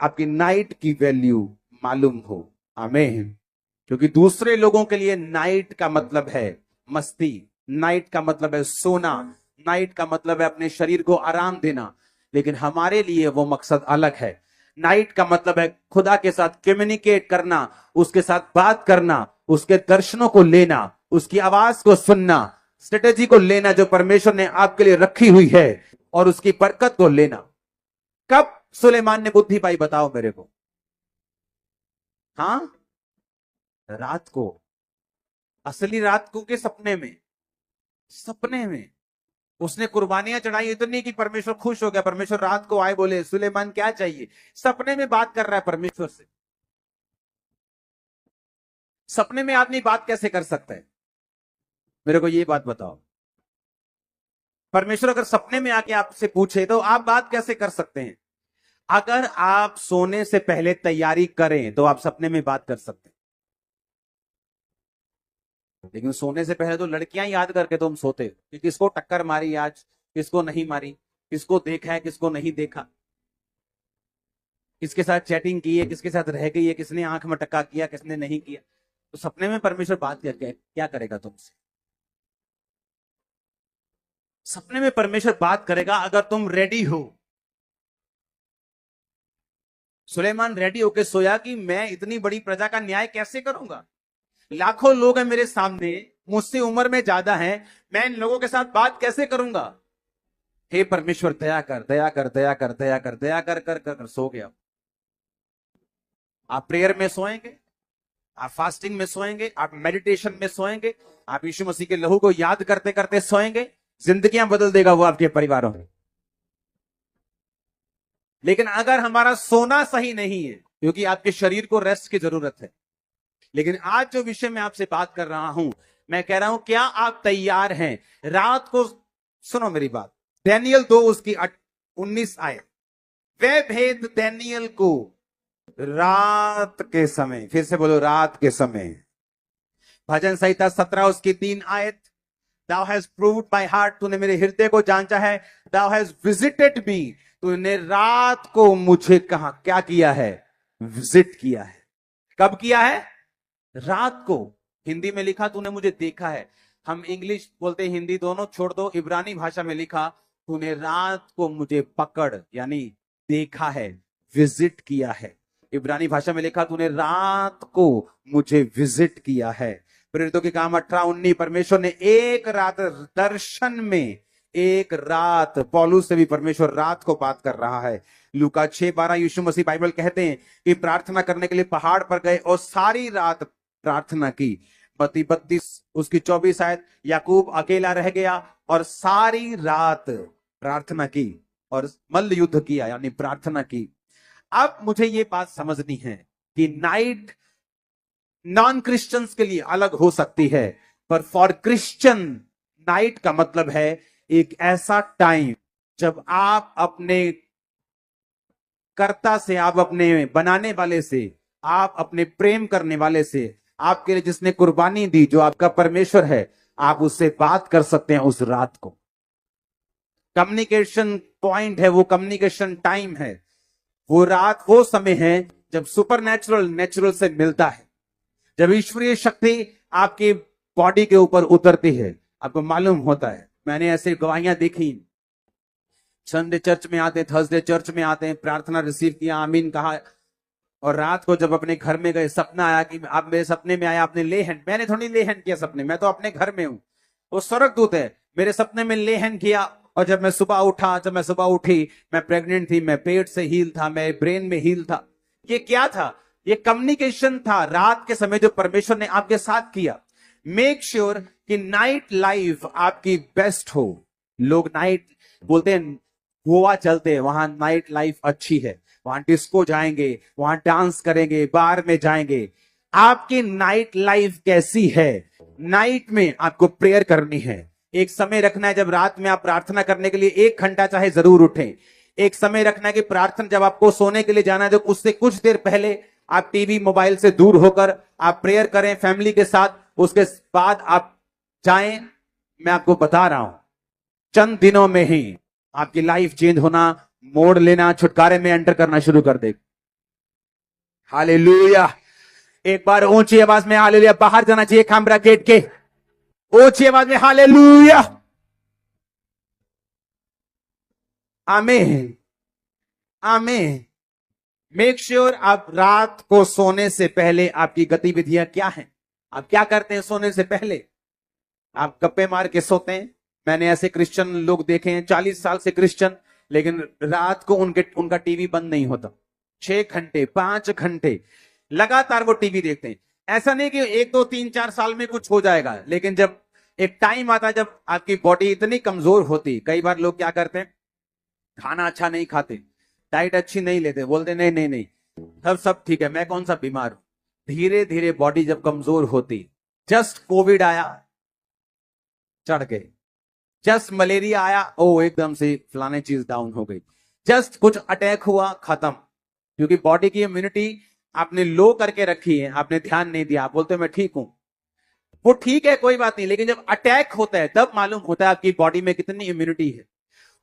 आपकी नाइट की वैल्यू मालूम हो। आमीन। क्योंकि दूसरे लोगों के लिए नाइट का मतलब है मस्ती, नाइट का मतलब है सोना, नाइट का मतलब है अपने शरीर को आराम देना, लेकिन हमारे लिए वो मकसद अलग है। नाइट का मतलब है खुदा के साथ कम्युनिकेट करना, उसके साथ बात करना, उसके दर्शनों को लेना, उसकी आवाज को सुनना, स्ट्रेटेजी को लेना जो परमेश्वर ने आपके लिए रखी हुई है, और उसकी बरकत को लेना। कब सुलेमान ने बुद्धि पाई बताओ मेरे को? हाँ, रात को। असली रात को के सपने में? सपने में उसने कुर्बानियां चढ़ाई, इतनी कि परमेश्वर खुश हो गया। परमेश्वर रात को आए, बोले सुलेमान क्या चाहिए? सपने में बात कर रहा है परमेश्वर से। सपने में आदमी बात कैसे कर सकता है? मेरे को ये बात बताओ। परमेश्वर अगर सपने में आके आपसे पूछे तो आप बात कैसे कर सकते हैं? अगर आप सोने से पहले तैयारी करें तो आप सपने में बात कर सकते हैं, लेकिन सोने से पहले तो लड़कियां याद करके तुम सोते हो कि किसको टक्कर मारी आज, किसको नहीं मारी, किसको देखा है, किसको नहीं देखा, किसके साथ चैटिंग की है, किसके साथ रह गई है, किसने आंख में टक्का किया, किसने नहीं किया। तो सपने में परमेश्वर बात करके क्या करेगा तुमसे? सपने में परमेश्वर बात करेगा अगर तुम रेडी हो। सुलेमान रेडी होकर सोया कि मैं इतनी बड़ी प्रजा का न्याय कैसे करूंगा, लाखों लोग हैं मेरे सामने, मुझसे उम्र में ज्यादा हैं, मैं इन लोगों के साथ बात कैसे करूंगा? हे परमेश्वर दया कर, दया कर, दया कर, दया कर, दया कर कर कर, कर सो गया। आप प्रेयर में सोएंगे, आप फास्टिंग में सोएंगे, आप मेडिटेशन में सोएंगे, आप यीशु मसीह के लहू को याद करते करते सोएंगे, जिंदगियां बदल देगा वो आपके परिवारों में। लेकिन अगर हमारा सोना सही नहीं है, क्योंकि आपके शरीर को रेस्ट की जरूरत है। लेकिन आज जो विषय मैं आपसे बात कर रहा हूं, मैं कह रहा हूं क्या आप तैयार हैं रात को? सुनो मेरी बात। डैनियल 2 उसकी 19 आए, वे भेद डैनियल को रात के समय, फिर से बोलो रात के समय। भजन संहिता 17 उसकी 3 आयत, Thou hast proved my heart, तूने मेरे हृदय को जांचा है। Thou hast visited me, तूने रात को मुझे कहा क्या किया है? विजिट किया है। कब किया है? रात को। हिंदी में लिखा तूने मुझे देखा है। हम इंग्लिश बोलते हिंदी दोनों छोड़ दो, इब्रानी भाषा में लिखा तूने रात को मुझे पकड़ यानी देखा है, विजिट किया है। इब्रानी भाषा में लिखा तूने रात को मुझे विजिट किया है। प्रेरितों के काम 18-19, परमेश्वर ने एक रात दर्शन में, एक रात पौलुस से भी परमेश्वर रात को बात कर रहा है। लूका 6:12 यीशु मसीह बाइबल कहते हैं कि प्रार्थना करने के लिए पहाड़ पर गए और सारी रात प्रार्थना की। मत्ती 32 उसकी 24 आयत, याकूब अकेला रह गया और सारी रात प्रार्थना की और मल्ल युद्ध किया यानी प्रार्थना की। अब मुझे ये बात समझनी है कि नाइट नॉन क्रिश्चियंस के लिए अलग हो सकती है, पर फॉर क्रिश्चियन नाइट का मतलब है एक ऐसा टाइम जब आप अपने कर्ता से, आप अपने बनाने वाले से, आप अपने प्रेम करने वाले से, आपके लिए जिसने कुर्बानी दी, जो आपका परमेश्वर है, आप उससे बात कर सकते हैं उस रात को। कम्युनिकेशन पॉइंट है वो, कम्युनिकेशन टाइम है वो। रात वो समय है जब सुपरनैचुरल नेचुरल से मिलता है, जब ईश्वरीय शक्ति आपकी बॉडी के ऊपर उतरती है। आपको मालूम होता है, मैंने ऐसे गवाहियां देखी। संडे चर्च में आते, थर्सडे चर्च में आते हैं, प्रार्थना रिसीव किया, आमीन कहा, और रात को जब अपने घर में गए सपना आया कि आप मेरे सपने में आया, आपने ले हैंड, मैंने थोड़ी ले हैंड किया सपने, मैं तो अपने घर में हूं। वो स्वर्गदूत है, मेरे सपने में ले हैंड किया। और जब मैं सुबह उठा, जब मैं सुबह उठी, मैं प्रेग्नेंट थी, मैं पेट से हील था, मैं ब्रेन में हील था। ये क्या था? ये कम्युनिकेशन था रात के समय जो परमेश्वर ने आपके साथ किया। मेक श्योर कि नाइट लाइफ आपकी बेस्ट हो। लोग नाइट बोलते हैं, गोवा चलते हैं, वहां नाइट लाइफ अच्छी है, वहां डिस्को जाएंगे, वहां डांस करेंगे, बार में जाएंगे। आपकी नाइट लाइफ कैसी है? नाइट में आपको प्रेयर करनी है। एक समय रखना है जब रात में आप प्रार्थना करने के लिए 1 घंटा चाहे जरूर उठें। एक समय रखना है कि प्रार्थना जब आपको सोने के लिए जाना है, तो उससे कुछ देर पहले आप टीवी मोबाइल से दूर होकर आप प्रेयर करें फैमिली के साथ। उसके बाद आप जाएं। मैं आपको बता रहा हूं, चंद दिनों में ही आपकी लाइफ चेंज होना, मोड़ लेना, छुटकारे में एंटर करना शुरू कर देगा। हालेलुया। एक बार ऊंची आवाज में हालेलुया बाहर जाना चाहिए कैमरा गेट के, ऊंची आवाज में हालेलुया। आमीन आमीन। मेक श्योर आप रात को सोने से पहले आपकी गतिविधियां क्या हैं, आप क्या करते हैं सोने से पहले। आप गप्पे मार के सोते हैं। मैंने ऐसे क्रिश्चियन लोग देखे हैं 40 साल से क्रिश्चियन, लेकिन रात को उनका टीवी बंद नहीं होता। 6 घंटे 5 घंटे लगातार वो टीवी देखते हैं। ऐसा नहीं कि 1 2 3 4 साल में कुछ हो जाएगा, लेकिन जब एक टाइम आता है जब आपकी बॉडी इतनी कमजोर होती, कई बार लोग क्या करते हैं, खाना अच्छा नहीं खाते, डाइट अच्छी नहीं लेते, बोलते नहीं नहीं नहीं सब ठीक है, मैं कौन सा बीमार हूं। धीरे धीरे बॉडी जब कमजोर होती, जस्ट कोविड आया चढ़ गए, जस्ट मलेरिया आया ओ एकदम से फलाने चीज डाउन हो गई, जस्ट कुछ अटैक हुआ खत्म। क्योंकि बॉडी की इम्यूनिटी आपने लो करके रखी है, आपने ध्यान नहीं दिया। आप बोलते मैं ठीक हूं, वो ठीक है कोई बात नहीं, लेकिन जब अटैक होता है तब मालूम होता है आपकी बॉडी में कितनी इम्यूनिटी है।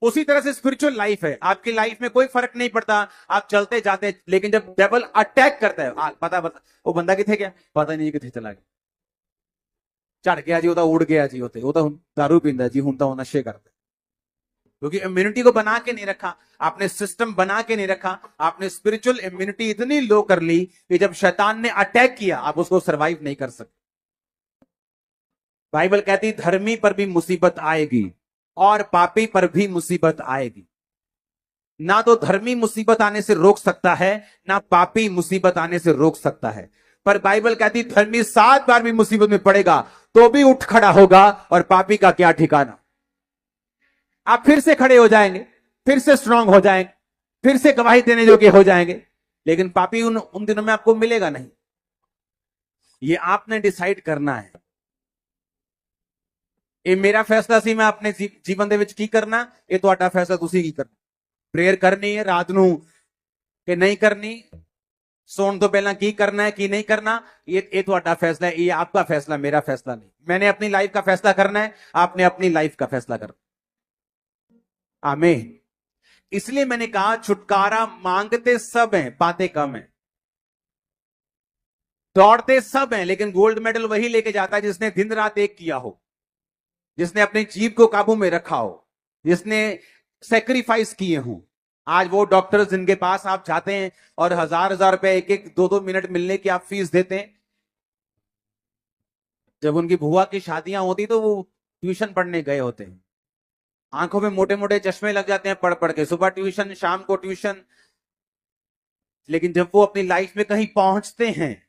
उसी तरह से स्पिरिचुअल लाइफ है, आपकी लाइफ में कोई फर्क नहीं पड़ता, आप चलते जाते, लेकिन जब डेविल अटैक करता है, पता वो बंदा किथे गया पता नहीं किथे चला गया, चढ़ गया जी, उड़ गया जी, वो तो दारू पींदा जी, हूं तो नशे करता। क्योंकि इम्यूनिटी को बना के नहीं रखा आपने, सिस्टम बना के नहीं रखा आपने, स्पिरिचुअल इम्यूनिटी इतनी लो कर ली कि जब शैतान ने अटैक किया आप उसको सर्वाइव नहीं कर सकते। बाइबल कहती धर्मी पर भी मुसीबत आएगी और पापी पर भी मुसीबत आएगी। ना तो धर्मी मुसीबत आने से रोक सकता है, ना पापी मुसीबत आने से रोक सकता है। पर बाइबल कहती धर्मी 7 बार भी मुसीबत में पड़ेगा तो भी उठ खड़ा होगा, और पापी का क्या ठिकाना। आप फिर से खड़े हो जाएंगे, फिर से स्ट्रांग हो जाएंगे, फिर से गवाही देने योग्य हो जाएंगे, लेकिन पापी उन दिनों में आपको मिलेगा नहीं। ये आपने डिसाइड करना है। ये मेरा फैसला सी मैं अपने जीवन दे विच की करना, ये तुहाडा फैसला तुसी की करना। प्रेयर करनी है रात नू कि नहीं करनी, सोने तो पहला की करना है की नहीं करना, ये तुहाडा फैसला है, ये आपका फैसला, मेरा फैसला नहीं। मैंने अपनी लाइफ का फैसला करना है, आपने अपनी लाइफ का फैसला करना। आमीन। इसलिए मैंने कहा छुटकारा मांगते सब हैं, पाते कम हैं। दौड़ते सब हैं, लेकिन गोल्ड मेडल वही लेके जाता है जिसने दिन रात एक किया हो, जिसने अपनी जीभ को काबू में रखा हो, जिसने सेक्रीफाइस किए हों। आज वो डॉक्टर्स जिनके पास आप जाते हैं और हजार रुपए 1 2 मिनट मिलने की आप फीस देते हैं, जब उनकी बुआ की शादियां होती तो वो ट्यूशन पढ़ने गए होते हैं, आंखों में मोटे मोटे चश्मे लग जाते हैं पढ़ पढ़ के, सुबह ट्यूशन शाम को ट्यूशन। लेकिन जब वो अपनी लाइफ में कहीं पहुंचते हैं,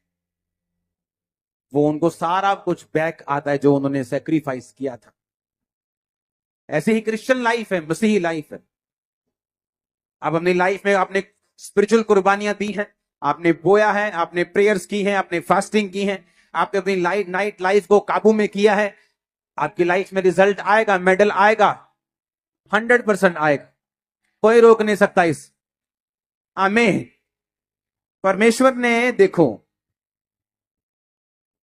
वो उनको सारा कुछ बैक आता है जो उन्होंने सेक्रीफाइस किया था। ऐसे ही क्रिश्चियन लाइफ है, मसीही लाइफ है। आप अपनी लाइफ में आपने स्पिरिचुअल कुर्बानियां दी हैं, आपने बोया है, आपने प्रेयर्स की हैं, आपने फास्टिंग की है, आपने अपनी नाइट लाइफ को काबू में किया है, आपकी लाइफ में रिजल्ट आएगा, मेडल आएगा, 100% आएगा, कोई रोक नहीं सकता इस। आमीन। परमेश्वर ने देखो,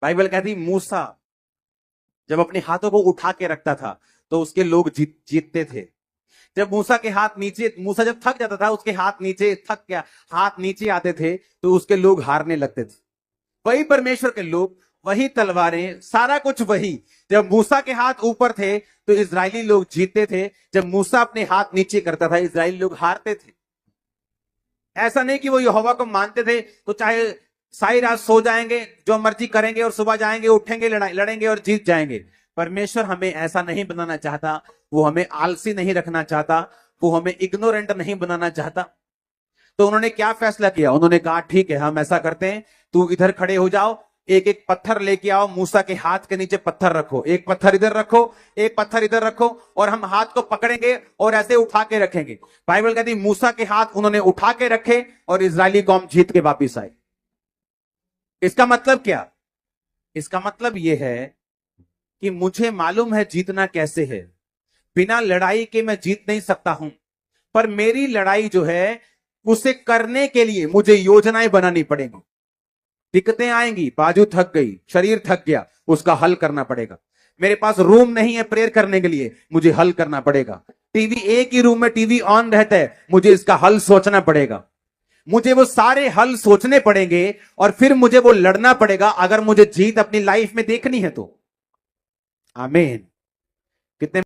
बाइबल कहती मूसा जब अपने हाथों को उठा के रखता था तो उसके लोग जीतते थे। जब मूसा के हाथ नीचे, मूसा जब थक जाता था, उसके हाथ नीचे थक गया, हाथ नीचे आते थे तो उसके लोग हारने लगते थे। वही परमेश्वर के लोग, वही तलवारें, सारा कुछ वही। जब मूसा के हाथ ऊपर थे तो इजरायली लोग जीतते थे, जब मूसा अपने हाथ नीचे करता था इजरायली लोग हारते थे। ऐसा नहीं कि वो यहोवा को मानते थे तो चाहे सारी रात सो जाएंगे, जो मर्जी करेंगे, और सुबह जाएंगे, उठेंगे, लड़ेंगे और जीत जाएंगे। परमेश्वर हमें ऐसा नहीं बनाना चाहता, वो हमें आलसी नहीं रखना चाहता, वो हमें इग्नोरेंट नहीं बनाना चाहता। तो उन्होंने क्या फैसला किया, उन्होंने कहा ठीक है हम ऐसा करते हैं, तू इधर खड़े हो जाओ, एक एक पत्थर लेके आओ, मूसा के हाथ के नीचे पत्थर रखो, एक पत्थर इधर रखो, एक पत्थर इधर रखो, और हम हाथ को पकड़ेंगे और ऐसे उठा के रखेंगे। बाइबल कहती मूसा के हाथ उन्होंने उठा के रखे और इजरायली कौम जीत के वापिस आई। इसका मतलब क्या, इसका मतलब यह है कि मुझे मालूम है जीतना कैसे है, बिना लड़ाई के मैं जीत नहीं सकता हूं, पर मेरी लड़ाई जो है उसे करने के लिए मुझे योजनाएं बनानी पड़ेंगी। दिक्कतें आएंगी, बाजू थक गई, शरीर थक गया, उसका हल करना पड़ेगा। मेरे पास रूम नहीं है प्रेयर करने के लिए, मुझे हल करना पड़ेगा। टीवी, एक ही रूम में टीवी ऑन रहता है, मुझे इसका हल सोचना पड़ेगा। मुझे वो सारे हल सोचने पड़ेंगे और फिर मुझे वो लड़ना पड़ेगा अगर मुझे जीत अपनी लाइफ में देखनी है तो। आमीन। कितने